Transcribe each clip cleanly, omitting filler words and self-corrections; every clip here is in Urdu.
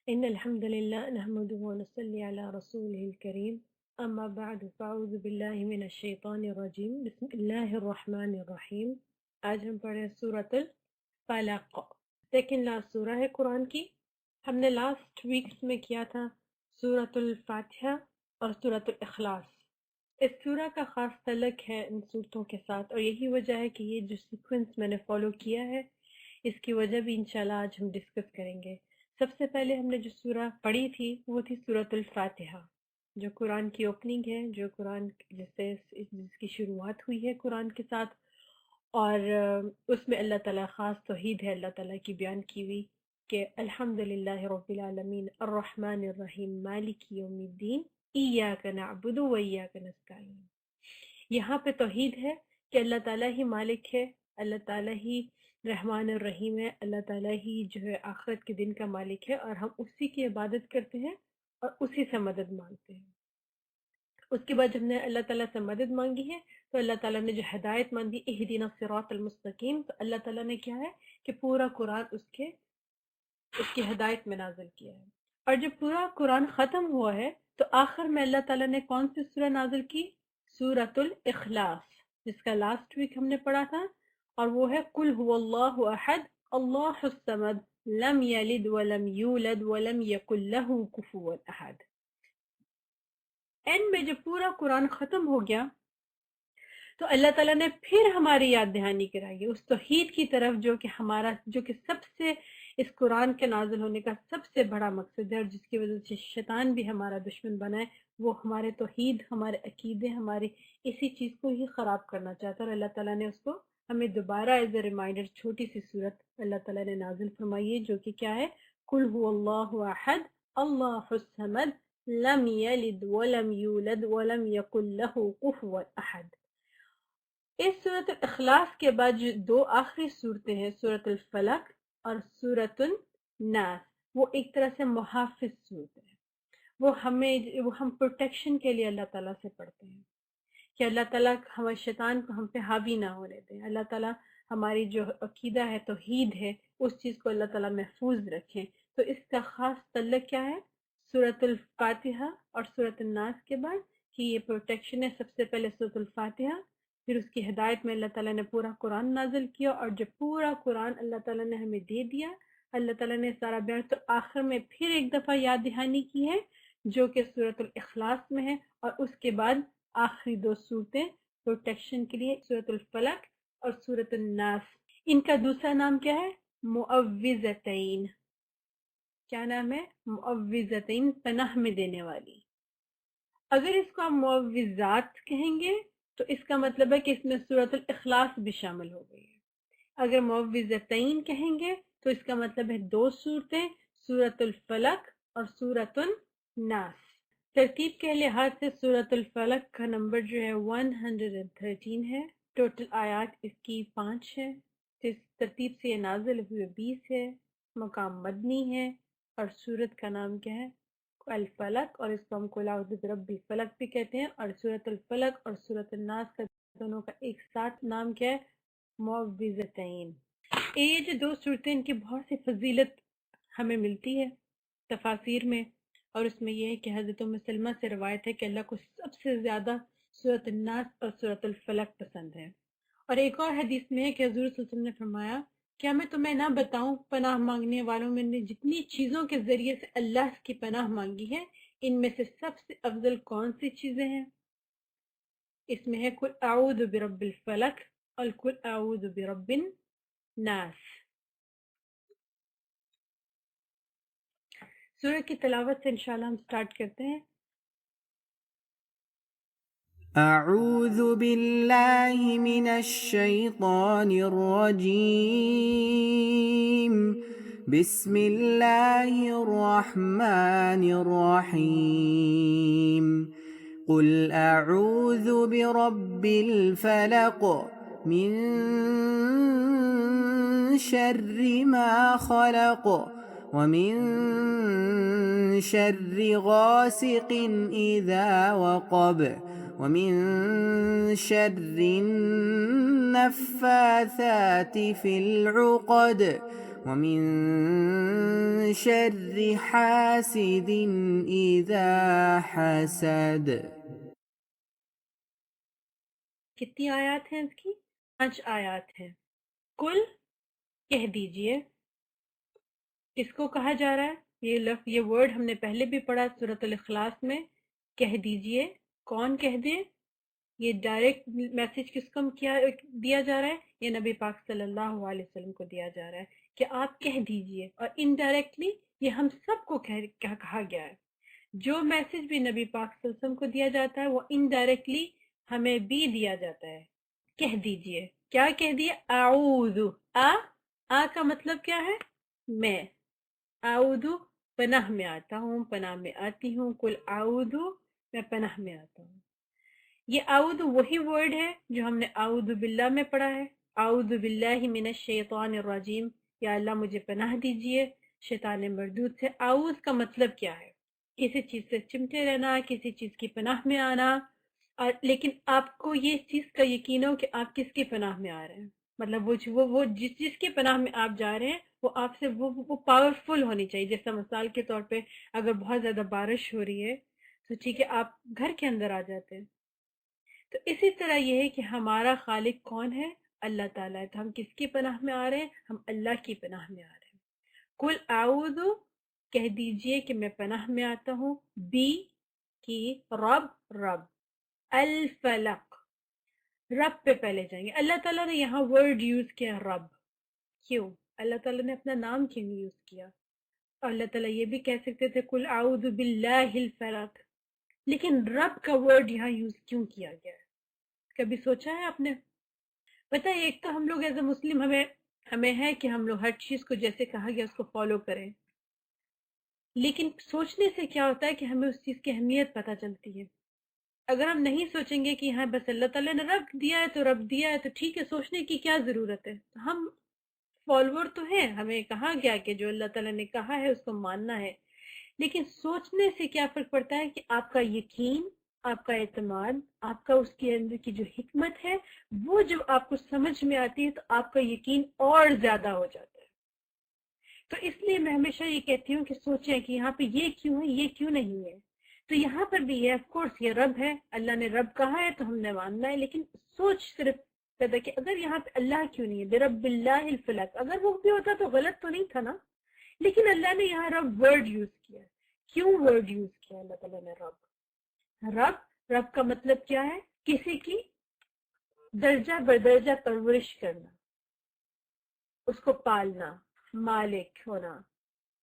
إن الحمد لله نحمده ونصلي على رسوله الكريم أما بعد فأعوذ بالله من الشيطان الرجيم بسم الله الرحمن الرحیم. آج ہم پڑھیں سورۃ الفلق، سیکنڈ لاسٹ سورہ ہے قرآن کی. ہم نے لاسٹ ویکس میں کیا تھا سورۃ الفاتحہ اور سورۃ الاخلاص. اس سورہ کا خاص تعلق ہے ان صورتوں کے ساتھ، اور یہی وجہ ہے کہ یہ جو سیکوینس میں نے فالو کیا ہے اس کی وجہ بھی انشاءاللہ آج ہم ڈسکس کریں گے. سب سے پہلے ہم نے جو سورہ پڑھی تھی وہ تھی سورۃ الفاتحہ، جو قرآن کی اوپننگ ہے، جو قرآن جس کی شروعات ہوئی ہے قرآن کے ساتھ، اور اس میں اللہ تعالیٰ خاص توحید ہے اللہ تعالیٰ کی بیان کی ہوئی کہ الحمدللہ رب العالمین الرحمن الرحیم مالک یوم الدین ایاک نعبد و ایاک نستعین. یہاں پہ توحید ہے کہ اللہ تعالیٰ ہی مالک ہے، اللہ تعالیٰ ہی رحمان الرحیم ہے، اللہ تعالیٰ ہی جو ہے آخرت کے دن کا مالک ہے، اور ہم اسی کی عبادت کرتے ہیں اور اسی سے مدد مانگتے ہیں. اس کے بعد جب ہم نے اللہ تعالیٰ سے مدد مانگی ہے تو اللہ تعالیٰ نے جو ہدایت مانگی اہدنا الصراط المستقیم، تو اللہ تعالیٰ نے کیا ہے کہ پورا قرآن اس کی ہدایت میں نازل کیا ہے. اور جب پورا قرآن ختم ہوا ہے تو آخر میں اللہ تعالیٰ نے کون سی سورہ نازل کی؟ سورۃ الاخلاص، جس کا لاسٹ ویک ہم نے پڑھا تھا، اور وہ ہے قل هو اللہ احد اللہ الصمد لم یلد ولم یولد ولم یکن له کفوا احد. اینڈ میں جب پورا قرآن ختم ہو گیا تو اللہ تعالیٰ نے پھر ہماری یاد دہانی کرائی اس توحید کی طرف جو کہ سب سے اس قرآن کے نازل ہونے کا سب سے بڑا مقصد ہے، اور جس کی وجہ سے شیطان بھی ہمارا دشمن بنا ہے. وہ ہمارے توحید، ہمارے عقیدے، ہماری اسی چیز کو ہی خراب کرنا چاہتا ہے، اور اللہ تعالیٰ نے اس کو ہمیں دوبارہ ایز اے ریمائنڈر چھوٹی سی صورت اللہ تعالیٰ نے نازل فرمائی ہے، جو کہ کیا ہے؟ قل هو اللہ احد اللہ الصمد لم یلد ولم یولد ولم یکن له کفوا احد. اس سورۃ الاخلاص کے بعد جو دو آخری صورتیں ہیں سورۃ الفلق اور سورۃ الناس، وہ ایک طرح سے محافظ صورت ہے. وہ ہم پروٹیکشن کے لیے اللہ تعالیٰ سے پڑھتے ہیں کہ اللہ تعالیٰ ہمارے شیطان کو ہم پہ حاوی نہ ہونے دیں. اللہ تعالیٰ ہماری جو عقیدہ ہے، توحید ہے، اس چیز کو اللہ تعالیٰ محفوظ رکھیں. تو اس کا خاص تعلق کیا ہے سورۃ الفاتحہ اور سورۃ الناس کے بعد، کہ یہ پروٹیکشن ہے. سب سے پہلے سورۃ الفاتحہ، پھر اس کی ہدایت میں اللہ تعالیٰ نے پورا قرآن نازل کیا، اور جب پورا قرآن اللہ تعالیٰ نے ہمیں دے دیا، اللہ تعالیٰ نے سارا بیان، تو آخر میں پھر ایک دفعہ یاد دہانی کی ہے جو کہ سورۃ الاخلاص میں ہے. اور اس کے بعد آخری دو صورتیں پروٹیکشن کے لیے سورۃ الفلق اور سورۃ الناس. ان کا دوسرا نام کیا ہے؟ معوذتین. کیا نام ہے؟ معوذتین، پناہ میں دینے والی. اگر اس کو ہم معوذات کہیں گے تو اس کا مطلب ہے کہ اس میں سورۃ الاخلاص بھی شامل ہو گئی ہے. اگر معوذتین کہیں گے تو اس کا مطلب ہے دو صورتیں، سورۃ الفلق اور سورۃ الناس. ترتیب کے لحاظ سے سورۃ الفلق کا نمبر جو ہے 113 ہے، ٹوٹل آیات اس کی 5 ہے. اس ترتیب سے یہ نازل ہوئے 20 ہے، مقام مدنی ہے، اور سورت کا نام کیا ہے؟ الفلق، اور اس کو ہم قل اعوذ برب الفلق بھی کہتے ہیں. اور سورۃ الفلق اور سورۃ الناس کا دونوں کا ایک ساتھ نام کیا ہے؟ معوذتین. یہ جو دو صورتیں، ان کی بہت سی فضیلت ہمیں ملتی ہے تفاسیر میں، اور اس میں یہ ہے کہ حضرت ام سلمہ سے روایت ہے کہ اللہ کو سب سے زیادہ سورۃ الناس اور سورۃ الفلق پسند ہے. اور ایک اور حدیث میں ہے کہ حضور صلی اللہ علیہ وسلم نے فرمایا، کیا میں تمہیں نہ بتاؤں پناہ مانگنے والوں میں نے جتنی چیزوں کے ذریعے سے اللہ کی پناہ مانگی ہے، ان میں سے سب سے افضل کون سی چیزیں ہیں؟ اس میں ہے قل اعوذ برب الفلق اور قل اعوذ برب الناس. سورہ کی تلاوت سے انشاءاللہ ہم سٹارٹ کرتے ہیں. اعوذ باللہ من الشیطان الرجیم بسم اللہ الرحمن الرحیم قل اعوذ برب الفلق من شر ما خلق ومن شر غاسق اذا وقب ومن شر النفاثات في العقد ومن شر حاسد إذا حسد. کتنی آیات ہیں اس کی؟ 5 آیات ہیں. کل کہہ دیجئے، کس کو کہا جا رہا ہے؟ یہ لفظ، یہ ورڈ ہم نے پہلے بھی پڑھا سورۃ الاخلاص میں. کہہ دیجئے، کون کہہ دے؟ یہ ڈائریکٹ میسج کس کو دیا جا رہا ہے؟ یہ نبی پاک صلی اللہ علیہ وسلم کو دیا جا رہا ہے کہ آپ کہہ دیجئے. اور انڈائریکٹلی یہ ہم سب کو کہا گیا ہے. جو میسج بھی نبی پاک صلی اللہ علیہ وسلم کو دیا جاتا ہے وہ انڈائریکٹلی ہمیں بھی دیا جاتا ہے. کہہ دیجئے، کیا کہہ دیے؟ اعوذ. آ کا مطلب کیا ہے؟ میں. اعوذ پناہ میں آتا ہوں، پناہ میں آتی ہوں. کل اعوذ میں پناہ میں آتا ہوں. یہ اعوذ وہی ورڈ ہے جو ہم نے اعوذ باللہ میں پڑھا ہے. اعوذ باللہ من الشیطان الرجیم، یا اللہ مجھے پناہ دیجئے شیطان مردود سے. اعوذ کا مطلب کیا ہے؟ کسی چیز سے چمٹے رہنا، کسی چیز کی پناہ میں آنا. لیکن آپ کو یہ چیز کا یقین ہو کہ آپ کس کی پناہ میں آ رہے ہیں. مطلب وہ جس کی پناہ میں آپ جا رہے ہیں وہ آپ سے وہ پاورفل ہونی چاہیے. جیسا مثال کے طور پہ اگر بہت زیادہ بارش ہو رہی ہے تو ٹھیک ہے آپ گھر کے اندر آ جاتے ہیں. تو اسی طرح یہ ہے کہ ہمارا خالق کون ہے؟ اللہ تعالیٰ ہے. تو ہم کس کی پناہ میں آ رہے ہیں؟ ہم اللہ کی پناہ میں آ رہے ہیں. کل اعوذ کہہ دیجئے کہ میں پناہ میں آتا ہوں بی کی رب الفلق. رب پہ پہلے جائیں گے. اللہ تعالیٰ نے یہاں ورڈ یوز کیا رب. کیوں؟ اللہ تعالیٰ نے اپنا نام کیوں یوز کیا؟ اللہ تعالیٰ یہ بھی کہہ سکتے تھے کل اعوذ باللہ الفلق، لیکن رب کا ورڈ یہاں یوز کیوں کیا گیا ہے؟ کبھی سوچا ہے آپ نے؟ پتہ ہے ایک تو ہم لوگ ایز اے مسلم ہمیں ہے کہ ہم لوگ ہر چیز کو جیسے کہا گیا اس کو فالو کریں، لیکن سوچنے سے کیا ہوتا ہے کہ ہمیں اس چیز کی اہمیت پتہ چلتی ہے. اگر ہم نہیں سوچیں گے کہ ہاں بس اللہ تعالیٰ نے رب دیا ہے تو رب دیا ہے تو ٹھیک ہے، سوچنے کی کیا ضرورت ہے. ہم فالوور تو ہیں، ہمیں کہا گیا کہ جو اللہ تعالیٰ نے کہا ہے اس کو ماننا ہے، لیکن سوچنے سے کیا فرق پڑتا ہے کہ آپ کا یقین، آپ کا اعتماد، آپ کا اس کے اندر کی جو حکمت ہے وہ جب آپ کو سمجھ میں آتی ہے تو آپ کا یقین اور زیادہ ہو جاتا ہے. تو اس لیے میں ہمیشہ یہ کہتی ہوں کہ سوچیں کہ یہاں پہ یہ کیوں ہے، یہ کیوں نہیں ہے. تو یہاں پر بھی ہے آف کورس یہ رب ہے، اللہ نے رب کہا ہے تو ہم نے ماننا ہے، لیکن سوچ صرف پیدا کہ اگر یہاں پہ اللہ کیوں نہیں ہے، برب اللہ الفلق، اگر وہ بھی ہوتا تو غلط تو نہیں تھا نا. لیکن اللہ نے یہاں رب ورڈ یوز کیا. کیوں ورڈ یوز کیا اللہ تعالیٰ نے رب کا مطلب کیا ہے؟ کسی کی درجہ بدرجہ پرورش کرنا، اس کو پالنا، مالک ہونا.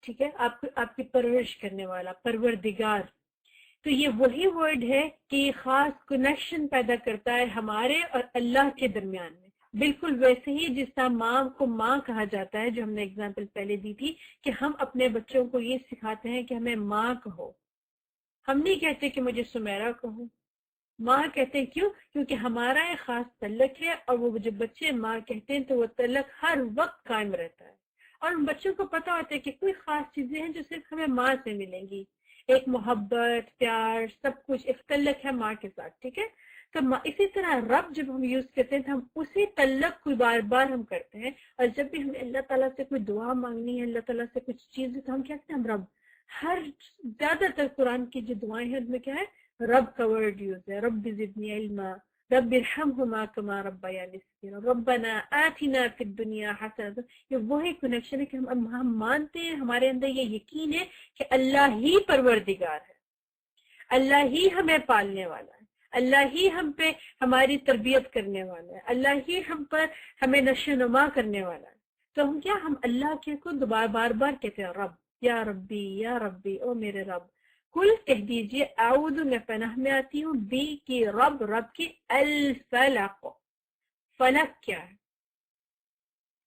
ٹھیک ہے، آپ کی پرورش کرنے والا، پروردگار. تو یہ وہی ورڈ ہے کہ یہ خاص کنیکشن پیدا کرتا ہے ہمارے اور اللہ کے درمیان میں. بالکل ویسے ہی جس طرح ماں کو ماں کہا جاتا ہے، جو ہم نے اگزامپل پہلے دی تھی کہ ہم اپنے بچوں کو یہ سکھاتے ہیں کہ ہمیں ماں کہو. ہم نہیں کہتے کہ مجھے سمیرا کہو، ماں کہتے ہیں. کیوں؟ کیونکہ ہمارا ایک خاص تعلق ہے، اور وہ جب بچے ماں کہتے ہیں تو وہ تعلق ہر وقت قائم رہتا ہے. اور ان بچوں کو پتا ہوتا ہے کہ کوئی خاص چیزیں ہیں جو صرف ہمیں ماں سے ملیں گی. ایک محبت، پیار، سب کچھ ایک تعلق ہے ماں کے ساتھ. ٹھیک ہے، تو اسی طرح رب جب ہم یوز کرتے ہیں تو ہم اسی تعلق کو بار بار ہم کرتے ہیں. اور جب بھی ہمیں اللہ تعالیٰ سے کوئی دعا مانگنی ہے، اللہ تعالیٰ سے کچھ چیز ہے، تو ہم کیا کہتے ہیں؟ ہم رب. ہر زیادہ تر قرآن کی جو دعائیں ہیں ان میں کیا ہے؟ رب کا ورڈ یوز ہے. رب زدنی علما، رب ارحمہما کما ربیانی صغیرا، ربنا آتنا فی الدنیا حسنۃ. یہ وہی کنیکشن ہے کہ ہم مانتے ہیں، ہمارے اندر یہ یقین ہے کہ اللہ ہی پروردگار ہے، اللہ ہی ہمیں پالنے والا ہے، اللہ ہی ہم پہ ہماری تربیت کرنے والا ہے، اللہ ہی ہم پر ہمیں نشو نما کرنے والا ہے. تو ہم اللہ کے کو بار بار کہتے ہیں رب، یا ربی یا ربی، او میرے رب. کل کہہ دیجئے اعوذ میں پناہ میں آتی ہوں بی کی رب کی الفلق. فلق کیا ہے؟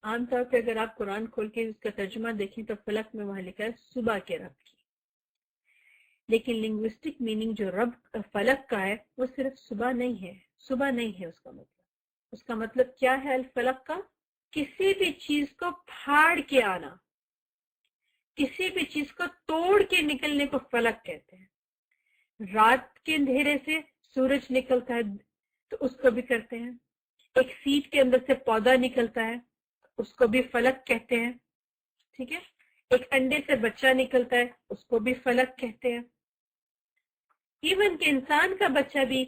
عام طور پہ اگر آپ قرآن کھول کے اس کا ترجمہ دیکھیں تو فلق میں وہاں لکھا ہے صبح کے رب کی، لیکن لنگوسٹک میننگ جو رب فلق کا ہے وہ صرف صبح نہیں ہے. صبح نہیں ہے اس کا مطلب کیا ہے الفلق کا؟ کسی بھی چیز کو پھاڑ کے آنا، کسی بھی چیز کو توڑ کے نکلنے کو فلق کہتے ہیں. رات کے اندھیرے سے سورج نکلتا ہے تو اس کو بھی کرتے ہیں. ایک سیڈ کے اندر سے پودا نکلتا ہے اس کو بھی فلق کہتے ہیں. ٹھیک ہے، ایک انڈے سے بچہ نکلتا ہے اس کو بھی فلک کہتے ہیں. ایون کہ انسان کا بچہ بھی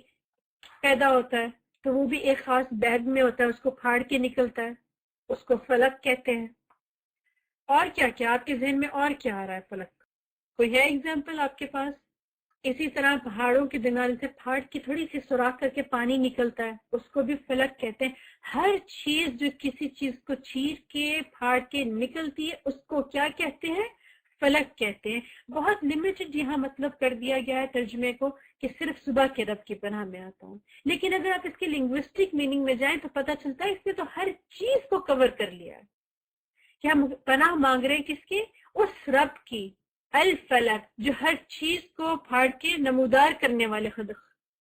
پیدا ہوتا ہے تو وہ بھی ایک خاص بیگ میں ہوتا ہے، اس کو پھاڑ کے نکلتا ہے، اس کو فلک کہتے ہیں. اور کیا کیا آپ کے ذہن میں اور کیا آ رہا ہے فلک؟ کوئی ہے ایگزامپل آپ کے پاس؟ اسی طرح پہاڑوں کے درمیان سے پھاڑ کی تھوڑی سی سوراخ کر کے پانی نکلتا ہے، اس کو بھی فلک کہتے ہیں. ہر چیز جو کسی چیز کو چیر کے پھاڑ کے نکلتی ہے اس کو کیا کہتے ہیں؟ فلک کہتے ہیں. بہت لمیٹڈ یہاں مطلب کر دیا گیا ہے ترجمے کو کہ صرف صبح کے رب کی پناہ میں آتا ہوں، لیکن اگر آپ اس کے لنگوسٹک میننگ میں جائیں تو پتہ چلتا ہے اس نے تو ہر چیز کو کور کر لیا ہے کہ ہم پناہ مانگ رہے ہیں کس کی؟ اس رب کی، الفلک، جو ہر چیز کو پھاڑ کے نمودار کرنے والے خود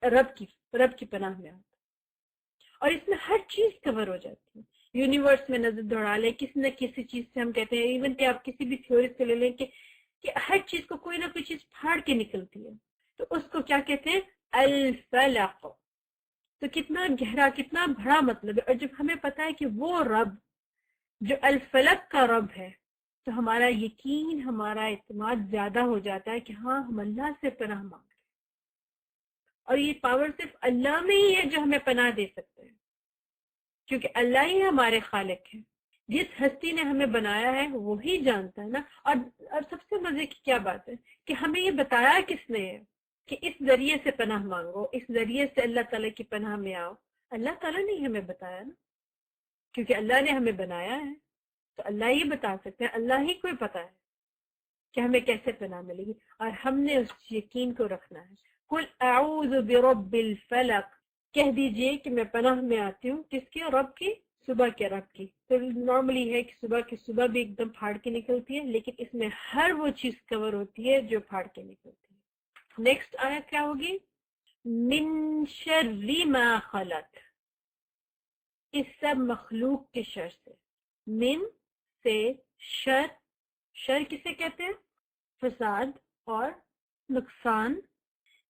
رب کی پناہ میں آتا. اور اس میں ہر چیز کور ہو جاتی ہے. یونیورس میں نظر دوڑا لیں، کسی نہ کسی چیز سے ہم کہتے ہیں، ایون کہ آپ کسی بھی تھیوری سے لے لیں کہ ہر چیز کو کوئی نہ کوئی چیز پھاڑ کے نکلتی ہے، تو اس کو کیا کہتے ہیں؟ الفلق. تو کتنا گہرا، کتنا بڑا مطلب ہے. اور جب ہمیں پتا ہے کہ وہ رب جو الفلق کا رب ہے تو ہمارا یقین، ہمارا اعتماد زیادہ ہو جاتا ہے کہ ہاں ہم اللہ سے پناہ مانگ رہے ہیں. اور یہ پاور صرف اللہ میں ہی ہے جو ہمیں پناہ دے سکتے ہیں، کیونکہ اللہ ہی ہمارے خالق ہے. جس ہستی نے ہمیں بنایا ہے وہی جانتا ہے نا. اور سب سے مزے کی کیا بات ہے کہ ہمیں یہ بتایا کس نے ہے کہ اس ذریعے سے پناہ مانگو، اس ذریعے سے اللہ تعالیٰ کی پناہ میں آؤ. اللہ تعالیٰ نے ہمیں بتایا نا، کیونکہ اللہ نے ہمیں بنایا ہے تو اللہ ہی بتا سکتے ہیں، اللہ ہی کوئی پتا ہے کہ ہمیں کیسے پناہ ملے گی. اور ہم نے اس یقین کو رکھنا ہے. قل اعوذ برب الفلق، کہہ دیجئے کہ میں پناہ میں آتی ہوں کس کی؟ رب کی، صبح کے رب کی. تو نارملی ہے کہ صبح بھی ایک دم پھاڑ کے نکلتی ہے، لیکن اس میں ہر وہ چیز کور ہوتی ہے جو پھاڑ کے نکلتی ہے. نیکسٹ آیت کیا ہوگی؟ من شر ما خلق، اس سب مخلوق کے شر سے. من سے شر، شر کسے کہتے ہیں؟ فساد اور نقصان.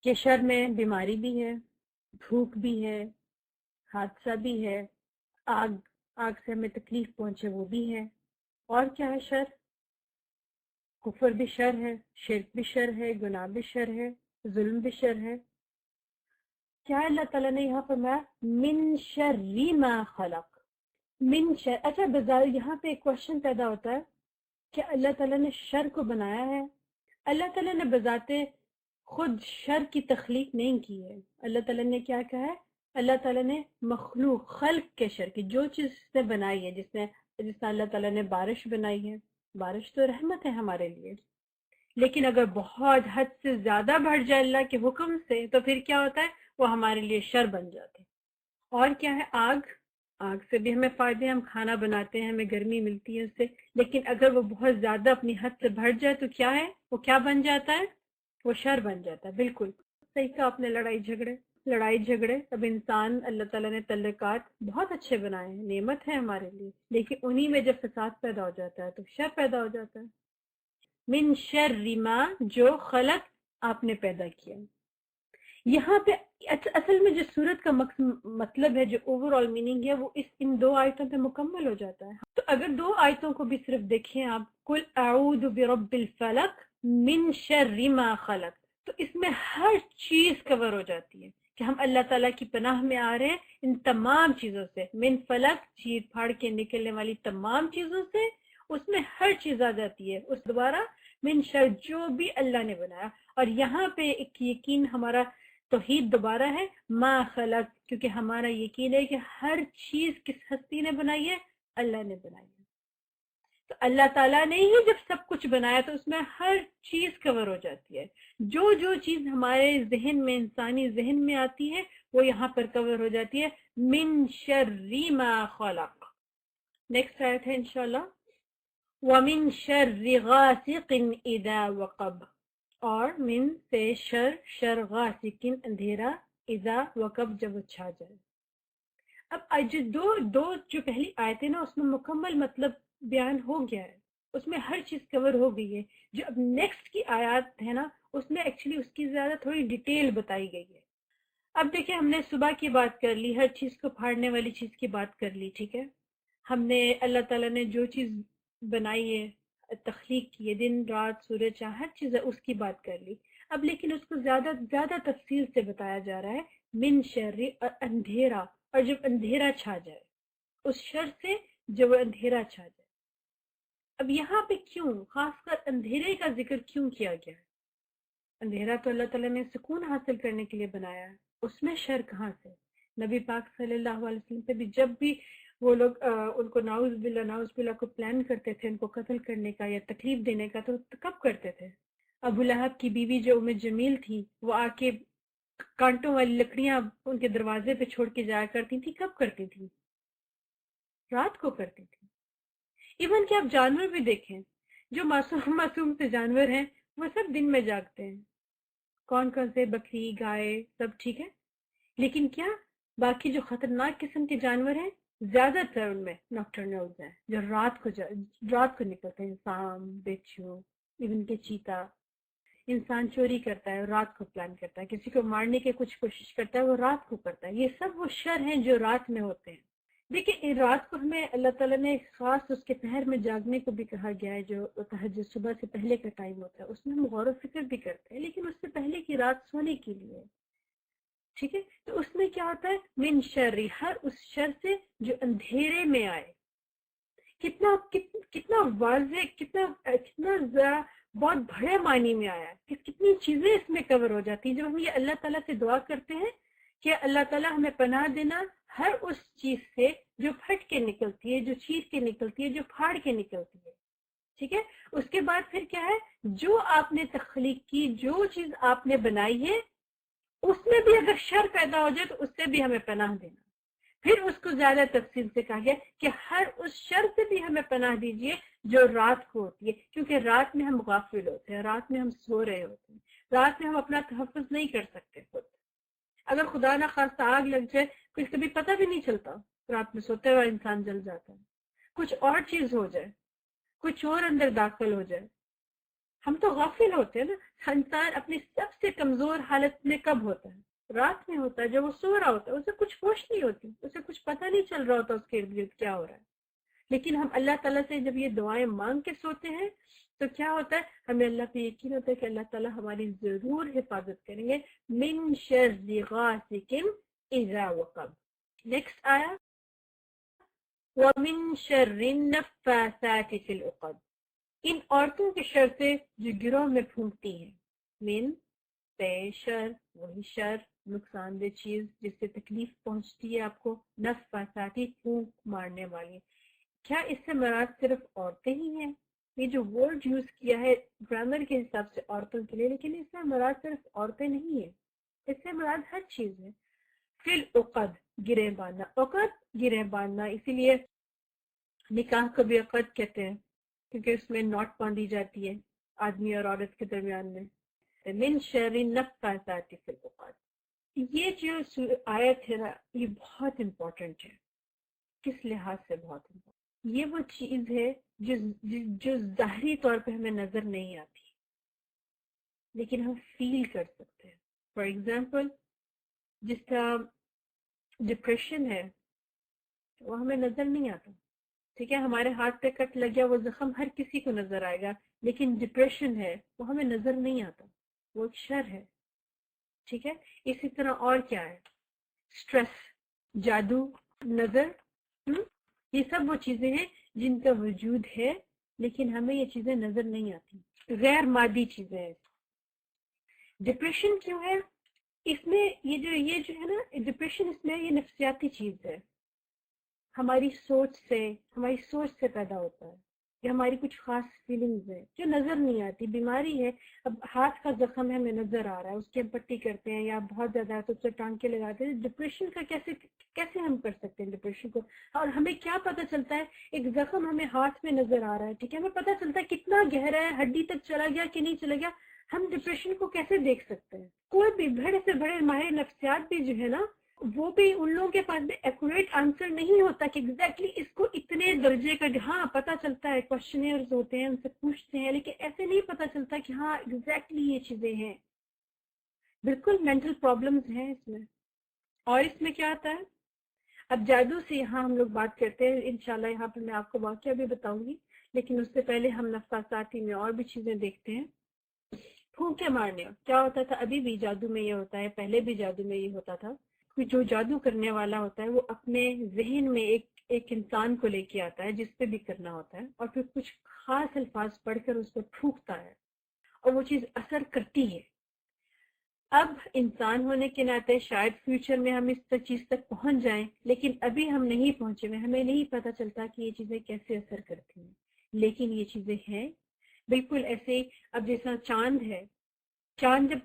کہ شر میں بیماری بھی ہے، بھوک بھی ہے، حادثہ بھی ہے، آگ سے ہمیں تکلیف پہنچے وہ بھی ہے. اور کیا ہے شر؟ کفر بھی شر ہے، شرک بھی شر ہے، گناہ بھی شر ہے، ظلم بھی شر ہے. کیا اللہ تعالیٰ نے یہاں فرمایا؟ من شر ما خلق. من شر، اچھا بظاہر یہاں پہ ایک کوشچن پیدا ہوتا ہے کہ اللہ تعالیٰ نے شر کو بنایا ہے. اللہ تعالیٰ نے بذات خود شر کی تخلیق نہیں کی ہے. اللہ تعالیٰ نے کیا کہا ہے؟ اللہ تعالیٰ نے مخلوق، خلق کے شر کی، جو چیز اس نے بنائی ہے، جس طرح اللہ تعالیٰ نے بارش بنائی ہے. بارش تو رحمت ہے ہمارے لیے، لیکن اگر بہت حد سے زیادہ بڑھ جائے اللہ کے حکم سے تو پھر کیا ہوتا ہے؟ وہ ہمارے لیے شر بن جاتے. اور کیا ہے؟ آگ سے بھی ہمیں فائدے، ہم کھانا بناتے ہیں، ہمیں گرمی ملتی ہے اس سے، لیکن اگر وہ بہت زیادہ اپنی حد سے بڑھ جائے تو کیا ہے؟ وہ کیا بن جاتا ہے؟ وہ شر بن جاتا ہے. بالکل صحیح کہا آپ نے. لڑائی جھگڑے. اب انسان، اللہ تعالیٰ نے تعلقات بہت اچھے بنائے ہیں، نعمت ہے ہمارے لیے، لیکن انہی میں جب فساد پیدا ہو جاتا ہے تو شر پیدا ہو جاتا ہے. من شر ما، جو خلق، آپ نے پیدا کیا. یہاں پہ اصل میں جو سورت کا مطلب ہے، جو اوور آل میننگ ہے، وہ ان دو آیتوں پہ مکمل ہو جاتا ہے. تو اگر دو آیتوں کو بھی صرف دیکھیں آپ، قل اعوذ برب الفلق من شر ما خلق، تو اس میں ہر چیز کور ہو جاتی ہے کہ ہم اللہ تعالیٰ کی پناہ میں آ رہے ہیں ان تمام چیزوں سے. من فلق، چیر پھاڑ کے نکلنے والی تمام چیزوں سے، اس میں ہر چیز آ جاتی ہے. اس دوبارہ من شر، جو بھی اللہ نے بنایا. اور یہاں پہ ایک یقین ہمارا توحید دوبارہ ہے، ما خلق، کیونکہ ہمارا یقین ہے کہ ہر چیز کس ہستی نے بنائی ہے؟ اللہ نے بنائی ہے. تو اللہ تعالیٰ نے ہی جب سب کچھ بنایا تو اس میں ہر چیز کور ہو جاتی ہے. جو چیز ہمارے ذہن میں، انسانی ذہن میں آتی ہے، وہ یہاں پر کور ہو جاتی ہے. من شر ما خلق. نیکسٹ آیت ہے انشاءاللہ، وَمِن شَرِّ غَاسِقٍ إِذَا وَقَبَ، اور من سے شر غاسقٍ، اندھیرا، اذا وقب، جب وہ چھا جائے. اب جو پہلی آیتیں نا، اس میں مکمل مطلب بیان ہو گیا ہے، اس میں ہر چیز کور ہو گئی ہے. جو اب نیکسٹ کی آیات ہے نا، اس میں ایکچولی اس کی زیادہ تھوڑی ڈیٹیل بتائی گئی ہے. اب دیکھیں، ہم نے صبح کی بات کر لی، ہر چیز کو پھاڑنے والی چیز کی بات کر لی، ٹھیک ہے. ہم نے اللہ تعالیٰ نے جو چیز بنائی ہے، تخلیق کی ہے، دن رات سورج چاند ہر چیز اس کی بات کر لی. اب لیکن اس کو زیادہ تفصیل سے بتایا جا رہا ہے من شر، اور اندھیرا، اور جب اندھیرا چھا جائے، اس شر سے جب اندھیرا چھا جائے. اب یہاں پہ کیوں خاص کر اندھیرے کا ذکر کیوں کیا گیا ہے؟ اندھیرا تو اللہ تعالیٰ نے سکون حاصل کرنے کے لیے بنایا ہے، اس میں شر کہاں سے؟ نبی پاک صلی اللہ علیہ وسلم پہ بھی جب بھی وہ لوگ ان کو نعوذ باللہ کو پلان کرتے تھے ان کو قتل کرنے کا یا تکلیف دینے کا، تو کب کرتے تھے؟ ابو لہب کی بیوی جو ام جمیل تھی، وہ آ کے کانٹوں والی لکڑیاں ان کے دروازے پہ چھوڑ کے جایا کرتی تھی. کب کرتی تھی؟ رات کو کرتی تھی. ایون کہ آپ جانور بھی دیکھیں، جو معصوم سے جانور ہیں وہ سب دن میں جاگتے ہیں. کون سے؟ بکری، گائے، سب ٹھیک ہے. لیکن کیا باقی جو خطرناک قسم کے جانور ہیں زیادہ تر ان میں ناکٹرنلز ہیں، جو رات کو نکلتے ہیں. سام، بچھو، ایون کہ چیتا. انسان چوری کرتا ہے رات کو پلان کرتا ہے، کسی کو مارنے کی کچھ کوشش کرتا ہے وہ رات کو کرتا ہے. یہ سب وہ شر ہیں جو رات میں ہوتے ہیں. دیکھیں رات کو ہمیں اللہ تعالیٰ نے خاص اس کے پہر میں جاگنے کو بھی کہا گیا ہے، جو تہجد صبح سے پہلے کا ٹائم ہوتا ہے، اس میں ہم غور و فکر بھی کرتے ہیں، لیکن اس سے پہلے کی رات سونے کے لیے. ٹھیک ہے، تو اس میں کیا ہوتا ہے من شر، ہر اس شر سے جو اندھیرے میں آئے. کتنا واضح، کتنا بہت بڑے معنی میں آیا ہے، کتنی چیزیں اس میں کور ہو جاتی ہیں جب ہم یہ اللہ تعالیٰ سے دعا کرتے ہیں کہ اللہ تعالیٰ ہمیں پناہ دینا ہر اس چیز سے جو پھٹ کے نکلتی ہے، جو چیز کے نکلتی ہے، جو پھاڑ کے نکلتی ہے. ٹھیک ہے، اس کے بعد پھر کیا ہے، جو آپ نے تخلیق کی، جو چیز آپ نے بنائی ہے، اس میں بھی اگر شر پیدا ہو جائے تو اس سے بھی ہمیں پناہ دینا. پھر اس کو زیادہ تفصیل سے کہا گیا کہ ہر اس شر سے بھی ہمیں پناہ دیجیے جو رات کو ہوتی ہے، کیونکہ رات میں ہم غافل ہوتے ہیں، رات میں ہم سو رہے ہوتے ہیں، رات میں ہم اپنا تحفظ نہیں کر سکتے خود. اگر خدا نہ خواستہ آگ لگ جائے، کبھی پتہ بھی نہیں چلتا، رات میں سوتے ہوا انسان جل جاتا ہے. کچھ اور چیز ہو جائے، کچھ اور اندر داخل ہو جائے، ہم تو غافل ہوتے ہیں نا. انسان اپنی سب سے کمزور حالت میں کب ہوتا ہے؟ رات میں ہوتا ہے، جب وہ سو رہا ہوتا ہے، اسے کچھ ہوش نہیں ہوتی، اسے کچھ پتہ نہیں چل رہا ہوتا اس کے ارد گرد کیا ہو رہا ہے. لیکن ہم اللہ تعالیٰ سے جب یہ دعائیں مانگ کے سوتے ہیں تو کیا ہوتا ہے، ہمیں اللہ پہ یقین ہوتا ہے کہ اللہ تعالیٰ ہماری ضرور حفاظت کریں گے. من شر غاسق اذا وقب. نیکسٹ آیا ومن شر النفاثات فی العقد. ان عورتوں کے شر سے جو گروہ میں پھونکتی ہیں. من پے شر، وہی شر، نقصان دہ چیز جس سے تکلیف پہنچتی ہے آپ کو. نفاثاتی، پھونک مارنے والی. کیا اس سے مراد صرف عورتیں ہی ہیں؟ یہ جو ورڈ یوز کیا ہے گرامر کے حساب سے عورتوں کے لیے، لیکن اس سے مراد صرف عورتیں نہیں ہیں، اس سے مراد ہر چیز ہے. فی العقد، گرہ باندھنا. عقد گرہ باندھنا، اسی لیے نکاح کو بھی عقد کہتے ہیں کیونکہ اس میں ناٹ باندھی جاتی ہے آدمی اور عورت کے درمیان میں. من شر النفاثات فی العقد. یہ جو آیت ہے نا، یہ بہت امپورٹنٹ ہے. کس لحاظ سے بہت امپورٹنٹ؟ یہ وہ چیز ہے جو ظاہری طور پہ ہمیں نظر نہیں آتی لیکن ہم فیل کر سکتے ہیں. فار ایگزامپل، جس طرح ڈپریشن ہے وہ ہمیں نظر نہیں آتا. ٹھیک ہے، ہمارے ہاتھ پہ کٹ لگ گیا، وہ زخم ہر کسی کو نظر آئے گا، لیکن ڈپریشن ہے وہ ہمیں نظر نہیں آتا، وہ ایک شر ہے. ٹھیک ہے، اسی طرح اور کیا ہے، سٹریس، جادو، نظر، یہ سب وہ چیزیں ہیں جن کا وجود ہے لیکن ہمیں یہ چیزیں نظر نہیں آتی، غیر مادی چیزیں ہیں. ڈپریشن کیوں ہے؟ اس میں یہ جو ہے نا ڈپریشن، اس میں یہ نفسیاتی چیز ہے، ہماری سوچ سے پیدا ہوتا ہے. یہ ہماری کچھ خاص فیلنگز ہیں جو نظر نہیں آتی. بیماری ہے، اب ہاتھ کا زخم ہے ہمیں نظر آ رہا ہے، اس کی ہم پٹی کرتے ہیں یا بہت زیادہ ہے تو اس سے ٹانکے لگاتے ہیں. ڈپریشن کا کیسے ہم کر سکتے ہیں ڈپریشن کو؟ اور ہمیں کیا پتہ چلتا ہے؟ ایک زخم ہمیں ہاتھ میں نظر آ رہا ہے، ٹھیک ہے، ہمیں پتہ چلتا ہے کتنا گہرا ہے، ہڈی تک چلا گیا کہ نہیں چلا گیا. ہم ڈپریشن کو کیسے دیکھ سکتے ہیں؟ کوئی بھی بڑے سے بڑے ماہر نفسیات بھی جو ہے نا، وہ بھی ان لوگوں کے پاس بھی ایکوریٹ آنسر نہیں ہوتا کہ ایگزیکٹلی اس کو اتنے درجے کا. ہاں پتہ چلتا ہے، کوشچنئرز ہوتے ہیں، ان سے پوچھتے ہیں، لیکن ایسے نہیں پتہ چلتا کہ ہاں ایگزیکٹلی یہ چیزیں ہیں. بالکل مینٹل پرابلمز ہیں اس میں. اور اس میں کیا آتا ہے؟ اب جادو سے یہاں ہم لوگ بات کرتے ہیں، انشاءاللہ یہاں پہ میں آپ کو واقعہ بھی بتاؤں گی، لیکن اس سے پہلے ہم نفاساتی میں اور بھی چیزیں دیکھتے ہیں. پھونکے مارنے کیا ہوتا تھا؟ ابھی بھی جادو میں یہ ہوتا ہے، پہلے بھی جادو میں یہ ہوتا تھا کہ جو جادو کرنے والا ہوتا ہے وہ اپنے ذہن میں ایک انسان کو لے کے آتا ہے جس پہ بھی کرنا ہوتا ہے، اور پھر کچھ خاص الفاظ پڑھ کر اس پہ پھونکتا ہے اور وہ چیز اثر کرتی ہے. اب انسان ہونے کے ناطے شاید فیوچر میں ہم اس چیز تک پہنچ جائیں، لیکن ابھی ہم نہیں پہنچے ہوئے، ہمیں نہیں پتہ چلتا کہ یہ چیزیں کیسے اثر کرتی ہیں، لیکن یہ چیزیں ہیں. بالکل ایسے اب جیسا چاند ہے، چاند جب